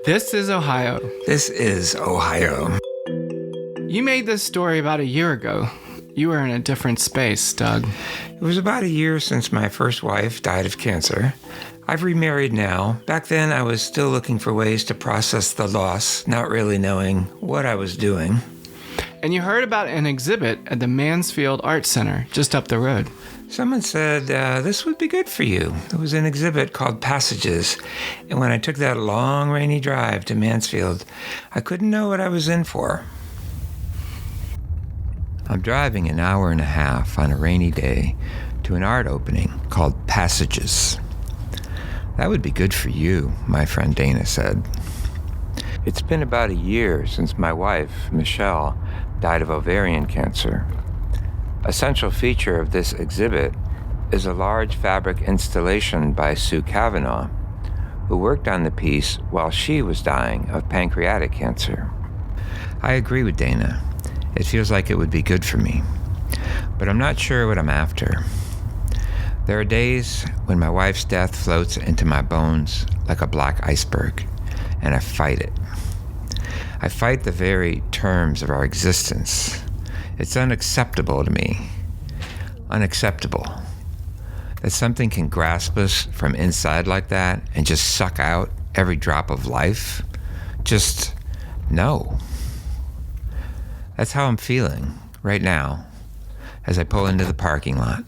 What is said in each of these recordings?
This is Ohio. This is Ohio. You made this story about a year ago. You were in a different space, Doug. It was about a year since my first wife died of cancer. I've remarried now. Back then, I was still looking for ways to process the loss, not really knowing what I was doing. And you heard about an exhibit at the Mansfield Art Center just up the road. Someone said, this would be good for you. There was an exhibit called Passages, and when I took that long, rainy drive to Mansfield, I couldn't know what I was in for. I'm driving an hour and a half on a rainy day to an art opening called Passages. That would be good for you, my friend Dana said. It's been about a year since my wife, Michelle, died of ovarian cancer. A central feature of this exhibit is a large fabric installation by Sue Cavenaugh, who worked on the piece while she was dying of pancreatic cancer. I agree with Dana. It feels like it would be good for me, but I'm not sure what I'm after. There are days when my wife's death floats into my bones like a black iceberg, and I fight it. I fight the very terms of our existence. It's unacceptable to me. Unacceptable. That something can grasp us from inside like that and just suck out every drop of life. Just no. That's how I'm feeling right now as I pull into the parking lot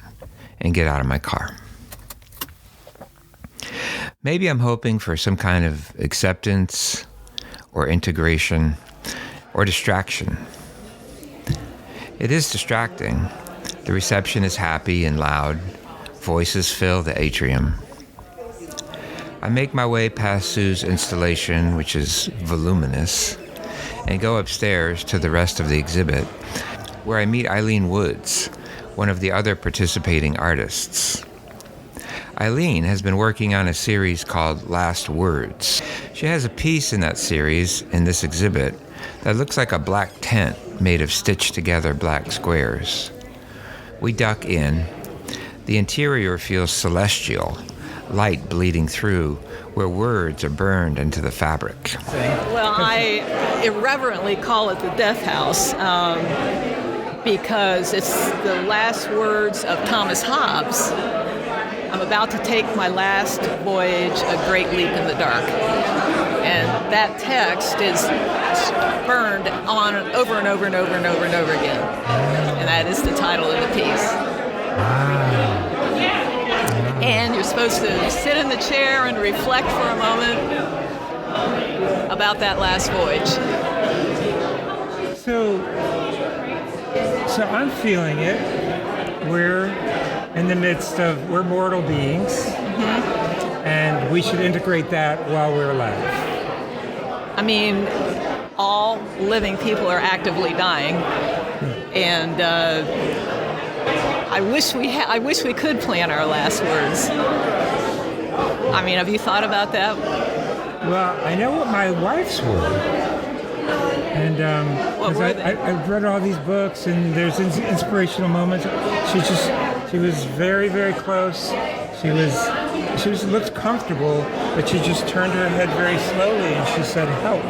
and get out of my car. Maybe I'm hoping for some kind of acceptance or integration or distraction. It is distracting. The reception is happy and loud. Voices fill the atrium. I make my way past Sue's installation, which is voluminous, and go upstairs to the rest of the exhibit, where I meet Eileen Woods, one of the other participating artists. Eileen has been working on a series called Last Words. She has a piece in that series, in this exhibit, that looks like a black tent made of stitched together black squares. We duck in. The interior feels celestial, light bleeding through where words are burned into the fabric. Well, I irreverently call it the Death House because it's the last words of Thomas Hobbes. I'm about to take my last voyage, a great leap in the dark. And that text is burned on over and over and over and over and over again. And that is the title of the piece. Wow. And you're supposed to sit in the chair and reflect for a moment about that last voyage. So I'm feeling it. We're in the midst of, we're mortal beings, and we should integrate that while we're alive. I mean, all living people are actively dying, and I wish we could plan our last words. I mean, have you thought about that? Well, I know what my wife's were, and I've read all these books, and there's inspirational moments. She was very, very close. She looked comfortable, but she just turned her head very slowly, and she said, "Help!"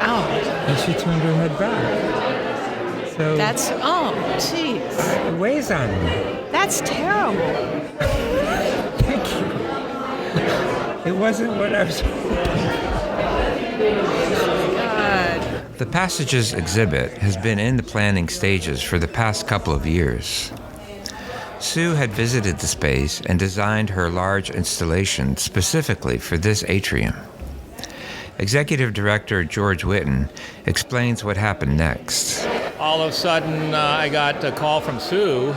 Ow! And she turned her head back. So that's jeez. It weighs on me. That's terrible. Thank you. It wasn't what I was hoping. God. The Passages exhibit has been in the planning stages for the past couple of years. Sue had visited the space and designed her large installation specifically for this atrium. Executive Director George Whitten explains what happened next. All of a sudden, I got a call from Sue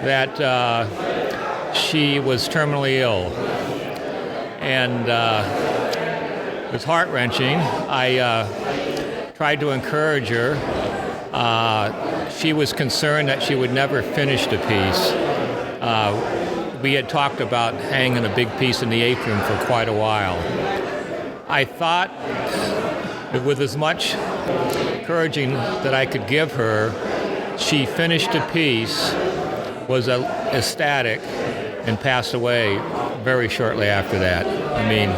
that she was terminally ill. And it was heart-wrenching. I tried to encourage her. She was concerned that she would never finish the piece. We had talked about hanging a big piece in the atrium for quite a while. I thought that with as much encouraging that I could give her, she finished the piece, was ecstatic, and passed away very shortly after that. I mean,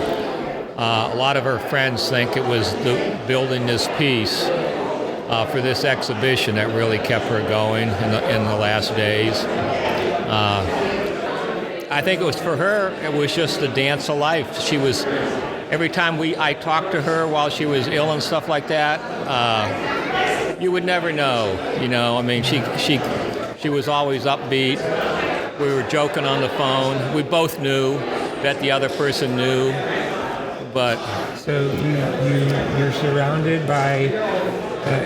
A lot of her friends think it was building this piece for this exhibition that really kept her going in the last days. I think it was for her, it was just the dance of life. She was, every time I talked to her while she was ill and stuff like that, you would never know, I mean, she was always upbeat. We were joking on the phone. We both knew that the other person knew, but... So you're surrounded by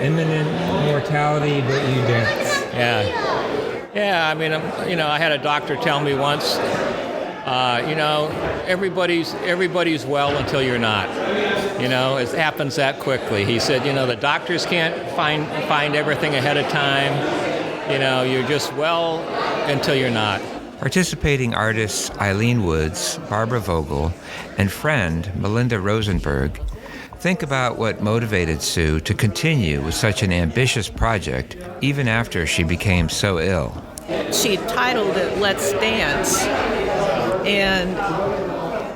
imminent mortality, but you dance. Yeah, I mean, I had a doctor tell me once, everybody's well until you're not. It happens that quickly. He said, the doctors can't find everything ahead of time. You're just well until you're not. Participating artists Eileen Woods, Barbara Vogel, and friend Melinda Rosenberg think about what motivated Sue to continue with such an ambitious project even after she became so ill. She titled it Let's Dance, and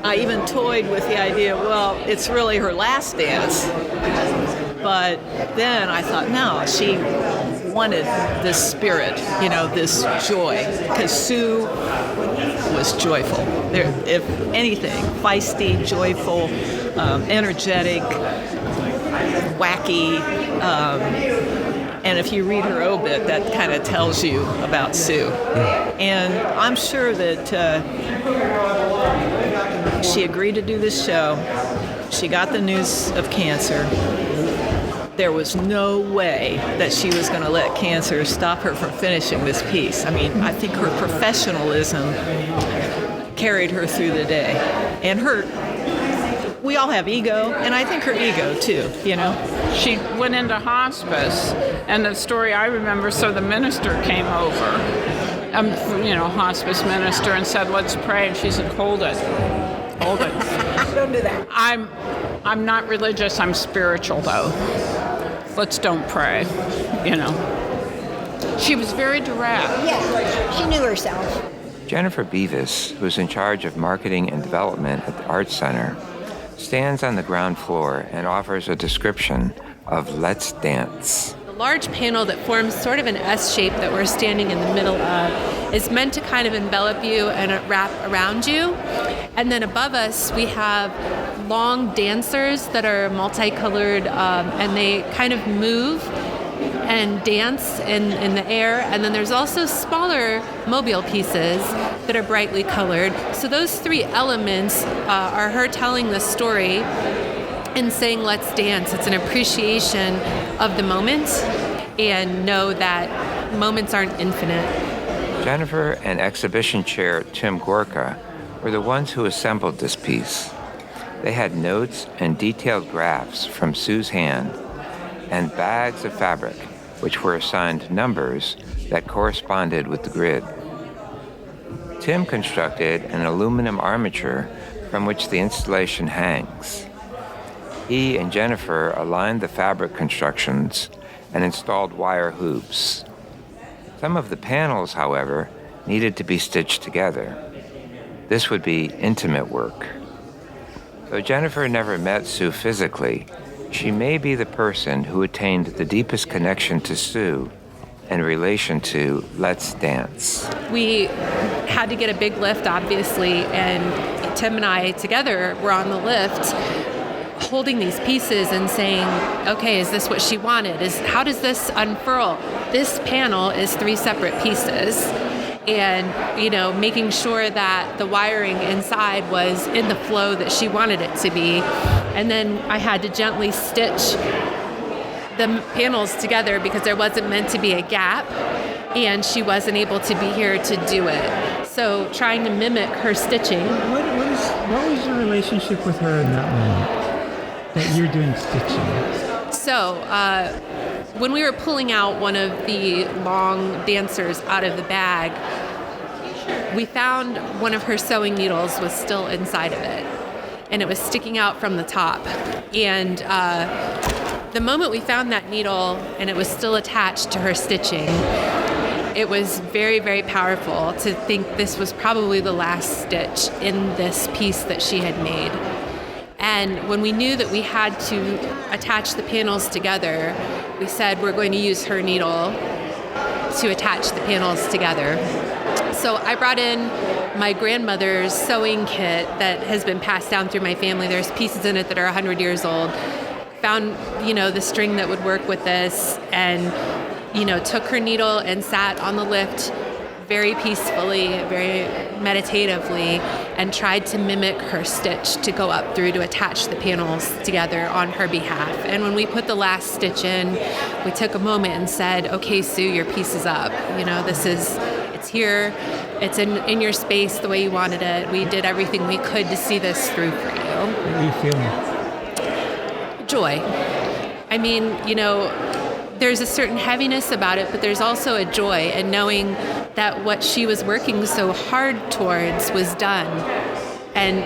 I even toyed with the idea, well, it's really her last dance. But then I thought, no, she wanted this spirit, this joy, because Sue was joyful. If anything, feisty, joyful, energetic, wacky, and if you read her obit, that kind of tells you about Sue. And I'm sure that she agreed to do this show. She got the news of cancer. There was no way that she was going to let cancer stop her from finishing this piece. I mean, I think her professionalism carried her through the day. And we all have ego, and I think her ego too, She went into hospice, and the story I remember, so the minister came over, hospice minister, and said, let's pray, and she said, hold it. Don't do that. I'm not religious, I'm spiritual though. Let's don't pray, She was very direct. Yeah, she knew herself. Jennifer Beavis, who's in charge of marketing and development at the Art Center, stands on the ground floor and offers a description of Let's Dance. The large panel that forms sort of an S shape that we're standing in the middle of is meant to kind of envelop you and wrap around you. And then above us, we have long dancers that are multicolored, and they kind of move and dance in the air. And then there's also smaller mobile pieces that are brightly colored. So those three elements are her telling the story and saying, let's dance. It's an appreciation of the moment, and know that moments aren't infinite. Jennifer and exhibition chair Tim Gorka were the ones who assembled this piece. They had notes and detailed graphs from Sue's hand and bags of fabric, which were assigned numbers that corresponded with the grid. Tim constructed an aluminum armature from which the installation hangs. He and Jennifer aligned the fabric constructions and installed wire hoops. Some of the panels, however, needed to be stitched together. This would be intimate work. Though Jennifer never met Sue physically, she may be the person who attained the deepest connection to Sue in relation to Let's Dance. We had to get a big lift, obviously, and Tim and I together were on the lift holding these pieces and saying, okay, is this what she wanted? How does this unfurl? This panel is 3 separate pieces. And, making sure that the wiring inside was in the flow that she wanted it to be. And then I had to gently stitch the panels together because there wasn't meant to be a gap, and she wasn't able to be here to do it. So trying to mimic her stitching. What was your relationship with her in that moment that you're doing stitching? So when we were pulling out one of the long dancers out of the bag, we found one of her sewing needles was still inside of it, and it was sticking out from the top. And the moment we found that needle and it was still attached to her stitching, it was very, very powerful to think this was probably the last stitch in this piece that she had made. And when we knew that we had to attach the panels together, we said we're going to use her needle to attach the panels together. So I brought in my grandmother's sewing kit that has been passed down through my family. There's pieces in it that are 100 years old. Found, the string that would work with this, and, took her needle and sat on the lift very peacefully, very meditatively, and tried to mimic her stitch to go up through to attach the panels together on her behalf. And when we put the last stitch in, we took a moment and said, okay, Sue, your piece is up. It's here, it's in your space the way you wanted it. We did everything we could to see this through for you. What are you feeling? Joy. I mean, there's a certain heaviness about it, but there's also a joy in knowing that what she was working so hard towards was done. And,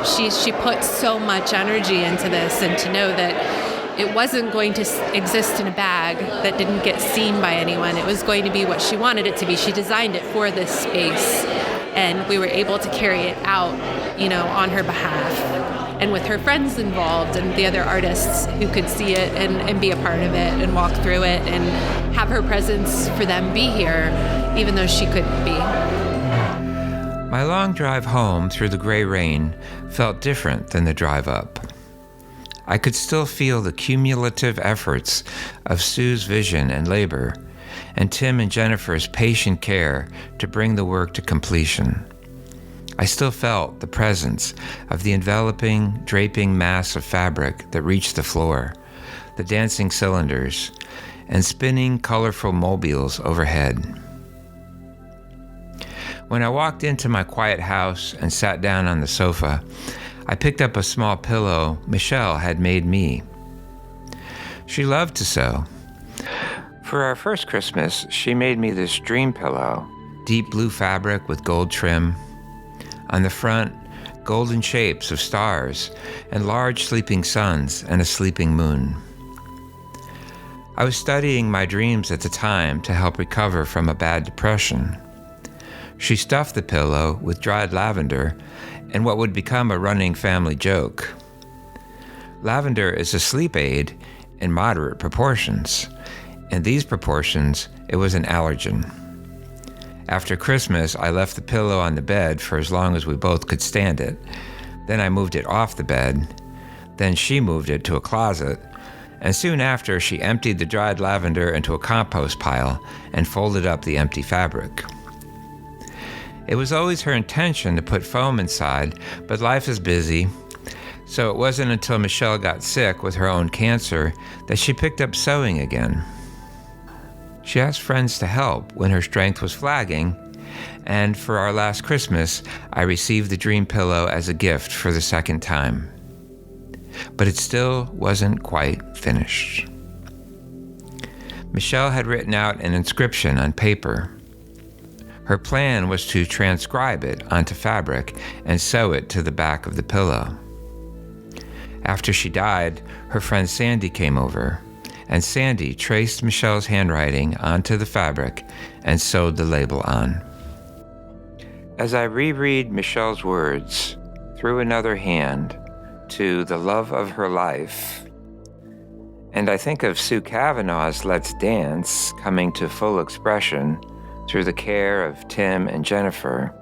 she put so much energy into this, and to know that it wasn't going to exist in a bag that didn't get seen by anyone. It was going to be what she wanted it to be. She designed it for this space, and we were able to carry it out, on her behalf. And with her friends involved and the other artists who could see it and be a part of it and walk through it and have her presence for them be here, even though she couldn't be. My long drive home through the gray rain felt different than the drive up. I could still feel the cumulative efforts of Sue's vision and labor, and Tim and Jennifer's patient care to bring the work to completion. I still felt the presence of the enveloping, draping mass of fabric that reached the floor, the dancing cylinders, and spinning colorful mobiles overhead. When I walked into my quiet house and sat down on the sofa, I picked up a small pillow Michelle had made me. She loved to sew. For our first Christmas, she made me this dream pillow, deep blue fabric with gold trim. On the front, golden shapes of stars and large sleeping suns and a sleeping moon. I was studying my dreams at the time to help recover from a bad depression. She stuffed the pillow with dried lavender and what would become a running family joke. Lavender is a sleep aid in moderate proportions. In these proportions, it was an allergen. After Christmas, I left the pillow on the bed for as long as we both could stand it. Then I moved it off the bed. Then she moved it to a closet. And soon after, she emptied the dried lavender into a compost pile and folded up the empty fabric. It was always her intention to put foam inside, but life is busy. So it wasn't until Michelle got sick with her own cancer that she picked up sewing again. She asked friends to help when her strength was flagging, and for our last Christmas, I received the dream pillow as a gift for the second time. But it still wasn't quite finished. Michelle had written out an inscription on paper. Her plan was to transcribe it onto fabric and sew it to the back of the pillow. After she died, her friend Sandy came over, and Sandy traced Michelle's handwriting onto the fabric and sewed the label on. As I reread Michelle's words through another hand to the love of her life, and I think of Sue Cavenaugh's Let's Dance coming to full expression through the care of Tim and Jennifer,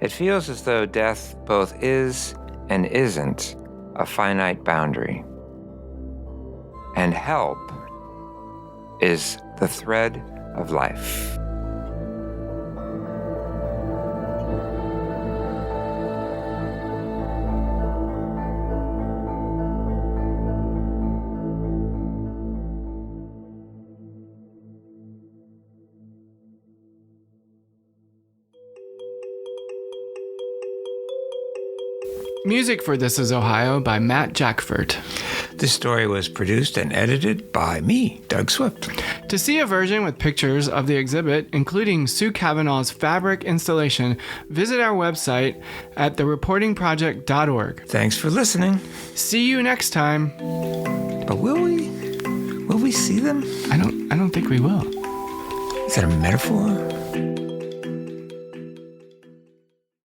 it feels as though death both is and isn't a finite boundary. And help is the thread of life. Music for This Is Ohio by Matt Jackford. This story was produced and edited by me, Doug Swift. To see a version with pictures of the exhibit, including Sue Cavenaugh's fabric installation, visit our website at thereportingproject.org. Thanks for listening. See you next time. But will we? Will we see them? I don't think we will. Is that a metaphor?